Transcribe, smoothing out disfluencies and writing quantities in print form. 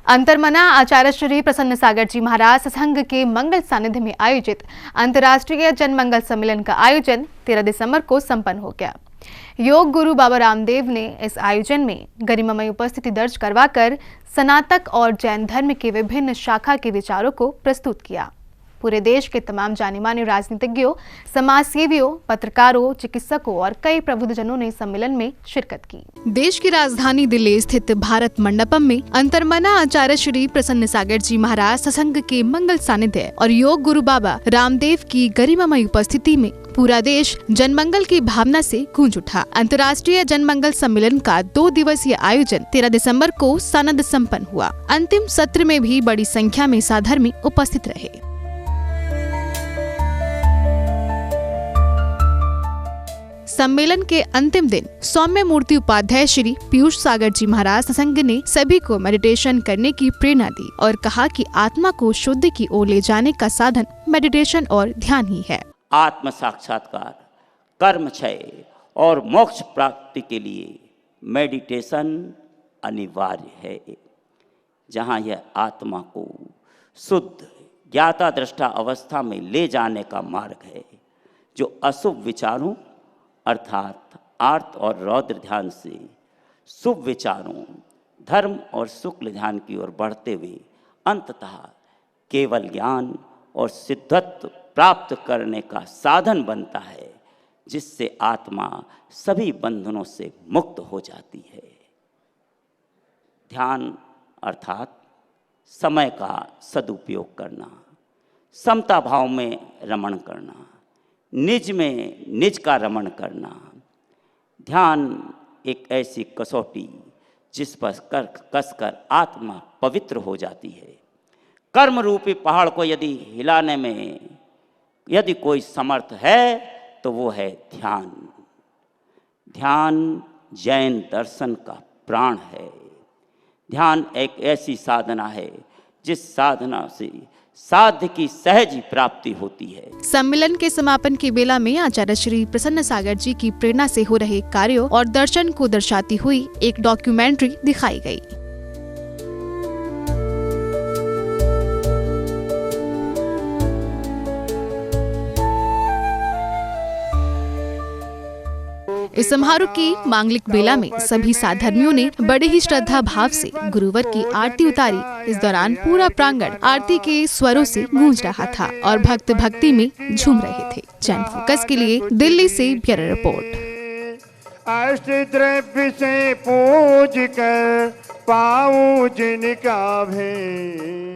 अंतर्मना आचार्य श्री प्रसन्न सागर जी महाराज सत्संग के मंगल सानिध्य में आयोजित अंतर्राष्ट्रीय जन मंगल सम्मेलन का आयोजन 13 दिसंबर को संपन्न हो गया। योग गुरु बाबा रामदेव ने इस आयोजन में गरिमामय उपस्थिति दर्ज करवाकर सनातन और जैन धर्म के विभिन्न शाखा के विचारों को प्रस्तुत किया। पूरे देश के तमाम जाने माने राजनीतिज्ञों, समाजसेवियों, पत्रकारों, चिकित्सकों और कई प्रबुद्धजनों ने सम्मेलन में शिरकत की। देश की राजधानी दिल्ली स्थित भारत मंडपम में अंतर्मना आचार्य श्री प्रसन्न सागर जी महाराज सत्संग के मंगल सानिध्य और योग गुरु बाबा रामदेव की गरिमामय उपस्थिति में पूरा देश जनमंगल की भावना से गूंज उठा। अंतर्राष्ट्रीय जनमंगल सम्मेलन का 2 दिवसीय आयोजन 13 दिसंबर को सानंद संपन्न हुआ। अंतिम सत्र में भी बड़ी संख्या में साधर्मी उपस्थित रहे। सम्मेलन के अंतिम दिन सौम्य मूर्ति उपाध्याय श्री पीयूष सागर जी महाराज सत्संग ने सभी को मेडिटेशन करने की प्रेरणा दी और कहा कि आत्मा को शुद्धि की ओर ले जाने का साधन मेडिटेशन और ध्यान ही है। आत्म साक्षात्कार, कर्म क्षय और मोक्ष प्राप्ति के लिए मेडिटेशन अनिवार्य है। जहाँ यह आत्मा को शुद्ध ज्ञाता दृष्टा अवस्था में ले जाने का मार्ग है, जो अशुभ विचारों अर्थात आर्त और रौद्र ध्यान से शुभ विचारों, धर्म और शुक्ल ध्यान की ओर बढ़ते हुए अंततः केवल ज्ञान और सिद्धत्व प्राप्त करने का साधन बनता है, जिससे आत्मा सभी बंधनों से मुक्त हो जाती है। ध्यान अर्थात समय का सदुपयोग करना, समता भाव में रमण करना, निज में निज का रमण करना। ध्यान एक ऐसी कसौटी जिस पर कसकर आत्मा पवित्र हो जाती है। कर्म रूपी पहाड़ को यदि हिलाने में यदि कोई समर्थ है तो वो है ध्यान। ध्यान जैन दर्शन का प्राण है। ध्यान एक ऐसी साधना है जिस साधना से साध्य की सहज प्राप्ति होती है। सम्मेलन के समापन की बेला में आचार्य श्री प्रसन्न सागर जी की प्रेरणा से हो रहे कार्यों और दर्शन को दर्शाती हुई एक डॉक्यूमेंट्री दिखाई गई। इस समारोह की मांगलिक बेला में सभी साधर्मियों ने बड़े ही श्रद्धा भाव से गुरुवर की आरती उतारी। इस दौरान पूरा प्रांगण आरती के स्वरों से गूंज रहा था और भक्त भक्ति में झूम रहे थे। जैन फोकस के लिए दिल्ली से ब्यूरो रिपोर्ट। अष्टद्रव्य से पूज कर पाऊं जिनका भेद।